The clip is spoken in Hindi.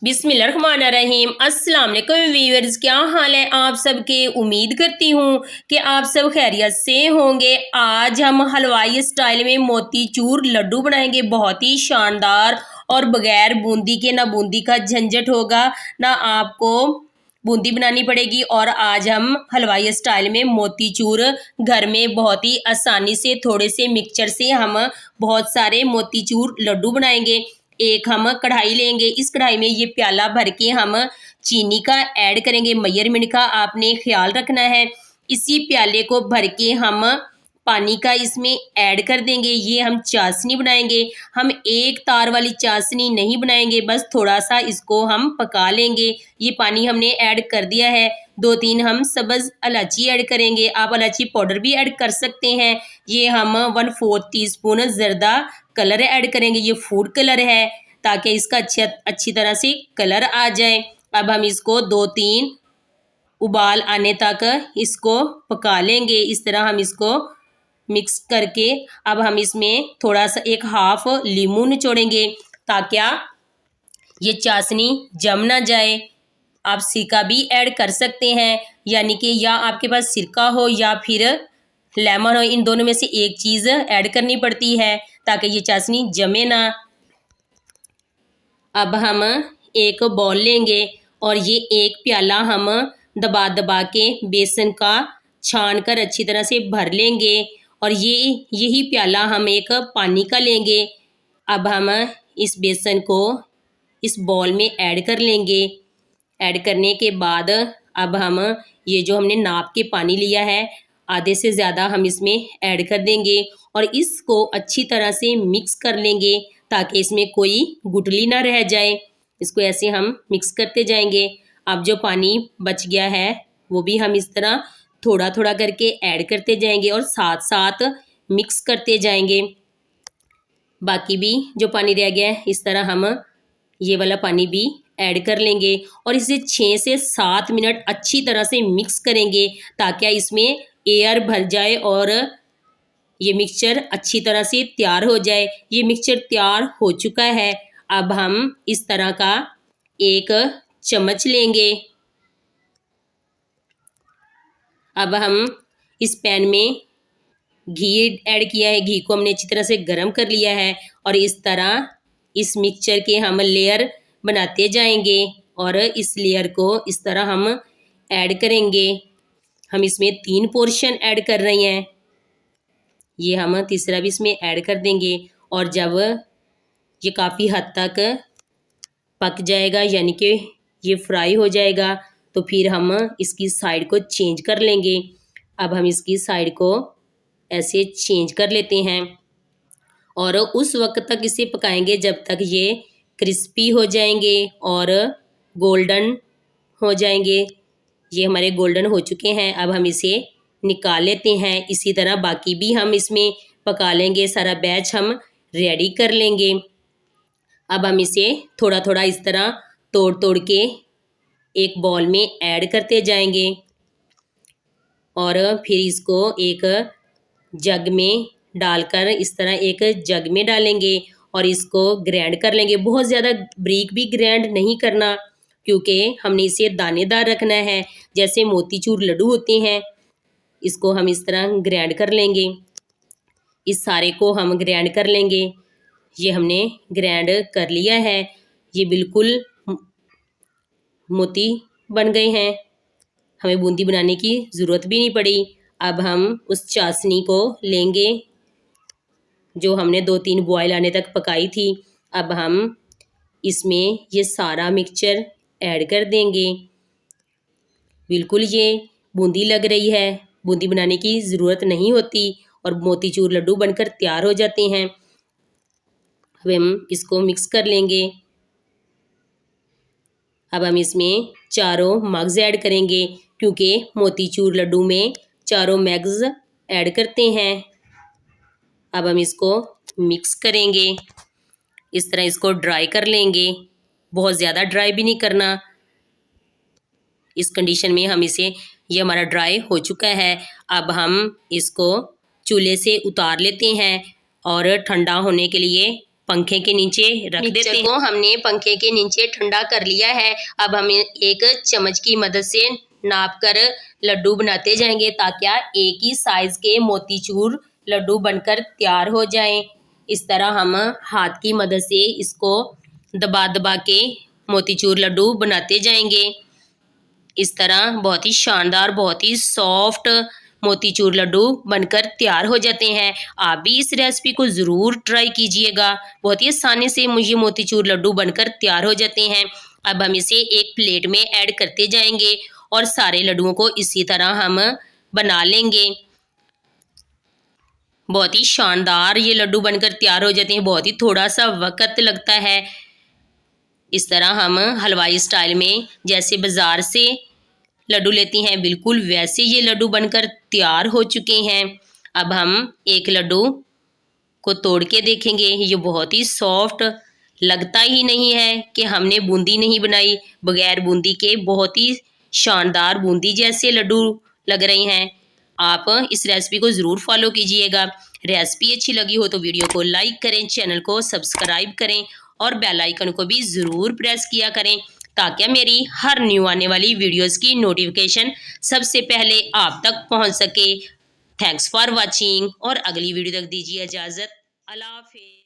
बिस्मिल्लाहिर्रहमानिर्रहीम। अस्सलाम वालेकुम व्यूअर्स, क्या हाल है आप सबके। उम्मीद करती हूँ कि आप सब खैरियत से होंगे। आज हम हलवाई स्टाइल में मोतीचूर लड्डू बनाएंगे, बहुत ही शानदार और बगैर बूंदी के। ना बूंदी का झंझट होगा, ना आपको बूंदी बनानी पड़ेगी। और आज हम हलवाई स्टाइल में मोतीचूर घर में बहुत ही आसानी से थोड़े से मिक्सचर से हम बहुत सारे मोतीचूर लड्डू बनाएंगे। एक हम कढ़ाई लेंगे, इस कढ़ाई में ये प्याला भर के हम चीनी का ऐड करेंगे। मेजरमेंट का आपने ख्याल रखना है। इसी प्याले को भर के हम पानी का इसमें ऐड कर देंगे। ये हम चाशनी बनाएंगे। हम एक तार वाली चाशनी नहीं बनाएंगे, बस थोड़ा सा इसको हम पका लेंगे। ये पानी हमने ऐड कर दिया है। 2-3 हम सब्ज़ इलायची ऐड करेंगे, आप इलायची पाउडर भी ऐड कर सकते हैं। ये हम 1/4 टीस्पून जर्दा कलर ऐड करेंगे। ये फूड कलर है, ताकि इसका अच्छी तरह से कलर आ जाए। अब हम इसको 2-3 उबाल आने तक इसको पका लेंगे। इस तरह हम इसको मिक्स करके अब हम इसमें थोड़ा सा 1/2 लीमू निचोड़ेंगे, ताकि ये चाशनी जम ना जाए। आप सिरका भी ऐड कर सकते हैं, यानी कि या आपके पास सिरका हो या फिर लेमन हो, इन दोनों में से एक चीज़ ऐड करनी पड़ती है ताकि ये चाशनी जमे ना। अब हम एक बॉल लेंगे और ये एक प्याला हम दबा दबा के बेसन का छान कर अच्छी तरह से भर लेंगे। और यही प्याला हम एक पानी का लेंगे। अब हम इस बेसन को इस बॉल में ऐड कर लेंगे। ऐड करने के बाद अब हम ये जो हमने नाप के पानी लिया है, आधे से ज़्यादा हम इसमें ऐड कर देंगे और इसको अच्छी तरह से मिक्स कर लेंगे, ताकि इसमें कोई गुठली ना रह जाए। इसको ऐसे हम मिक्स करते जाएंगे। अब जो पानी बच गया है वो भी हम इस तरह थोड़ा थोड़ा करके ऐड करते जाएंगे और साथ साथ मिक्स करते जाएंगे। बाकी भी जो पानी रह गया है, इस तरह हम ये वाला पानी भी ऐड कर लेंगे और इसे 6 से 7 मिनट अच्छी तरह से मिक्स करेंगे, ताकि इसमें एयर भर जाए और ये मिक्सचर अच्छी तरह से तैयार हो जाए। ये मिक्सचर तैयार हो चुका है। अब हम इस तरह का एक चम्मच लेंगे। अब हम इस पैन में घी ऐड किया है। घी को हमने अच्छी तरह से गर्म कर लिया है और इस तरह इस मिक्सचर के हम लेयर बनाते जाएंगे और इस लेयर को इस तरह हम ऐड करेंगे। हम इसमें 3 पोर्शन ऐड कर रहे हैं। ये हम तीसरा भी इसमें ऐड कर देंगे और जब ये काफ़ी हद तक पक जाएगा, यानी कि ये फ्राई हो जाएगा, तो फिर हम इसकी साइड को चेंज कर लेंगे। अब हम इसकी साइड को ऐसे चेंज कर लेते हैं और उस वक्त तक इसे पकाएंगे जब तक ये क्रिस्पी हो जाएंगे और गोल्डन हो जाएंगे। ये हमारे गोल्डन हो चुके हैं। अब हम इसे निकाल लेते हैं। इसी तरह बाकी भी हम इसमें पका लेंगे। सारा बैच हम रेडी कर लेंगे। अब हम इसे थोड़ा थोड़ा इस तरह तोड़ तोड़ के एक बॉल में ऐड करते जाएंगे और फिर इसको एक जग में डालकर इस तरह एक जग में डालेंगे और इसको ग्राइंड कर लेंगे। बहुत ज़्यादा बारीक भी ग्राइंड नहीं करना, क्योंकि हमने इसे दानेदार रखना है। जैसे मोतीचूर लड्डू होते हैं, इसको हम इस तरह ग्राइंड कर लेंगे। इस सारे को हम ग्राइंड कर लेंगे। ये हमने ग्राइंड कर लिया है। ये बिल्कुल मोती बन गए हैं। हमें बूंदी बनाने की ज़रूरत भी नहीं पड़ी। अब हम उस चाशनी को लेंगे जो हमने 2-3 बॉयल आने तक पकाई थी। अब हम इसमें ये सारा मिक्सचर ऐड कर देंगे। बिल्कुल ये बूंदी लग रही है। बूंदी बनाने की ज़रूरत नहीं होती और मोतीचूर लड्डू बनकर तैयार हो जाते हैं। अब हम इसको मिक्स कर लेंगे। अब हम इसमें चारों मग्ज़ ऐड करेंगे, क्योंकि मोतीचूर लड्डू में चारों मग्ज़ ऐड करते हैं। अब हम इसको मिक्स करेंगे। इस तरह इसको ड्राई कर लेंगे। बहुत ज़्यादा ड्राई भी नहीं करना। इस कंडीशन में हम इसे, ये हमारा ड्राई हो चुका है। अब हम इसको चूल्हे से उतार लेते हैं और ठंडा होने के लिए पंखे के नीचे रख देते हैं। को हमने पंखे के नीचे ठंडा कर लिया है। अब हम एक चम्मच की मदद से नाप कर लड्डू बनाते जाएंगे ताकि एक ही साइज के मोतीचूर लड्डू बनकर तैयार हो जाएं। इस तरह हम हाथ की मदद से इसको दबा दबा के मोतीचूर लड्डू बनाते जाएंगे। इस तरह बहुत ही शानदार, बहुत ही सॉफ्ट मोतीचूर लड्डू बनकर तैयार हो जाते हैं। आप भी इस रेसिपी को ज़रूर ट्राई कीजिएगा। बहुत ही आसानी से मुझे मोतीचूर लड्डू बनकर तैयार हो जाते हैं। अब हम इसे एक प्लेट में ऐड करते जाएंगे और सारे लड्डुओं को इसी तरह हम बना लेंगे। बहुत ही शानदार ये लड्डू बनकर तैयार हो जाते हैं। बहुत ही थोड़ा सा वक्त लगता है। इस तरह हम हलवाई स्टाइल में जैसे बाज़ार से लड्डू लेती हैं, बिल्कुल वैसे ये लड्डू बनकर तैयार हो चुके हैं। अब हम एक लड्डू को तोड़ के देखेंगे। ये बहुत ही सॉफ्ट, लगता ही नहीं है कि हमने बूंदी नहीं बनाई। बगैर बूंदी के बहुत ही शानदार बूंदी जैसे लड्डू लग रहे हैं। आप इस रेसिपी को ज़रूर फॉलो कीजिएगा। रेसिपी अच्छी लगी हो तो वीडियो को लाइक करें, चैनल को सब्सक्राइब करें और बेल आइकन को भी ज़रूर प्रेस किया करें ताकि मेरी हर न्यू आने वाली वीडियोस की नोटिफिकेशन सबसे पहले आप तक पहुंच सके। थैंक्स फॉर वाचिंग और अगली वीडियो तक दीजिए इजाज़त। अल्लाह हाफ़िज़।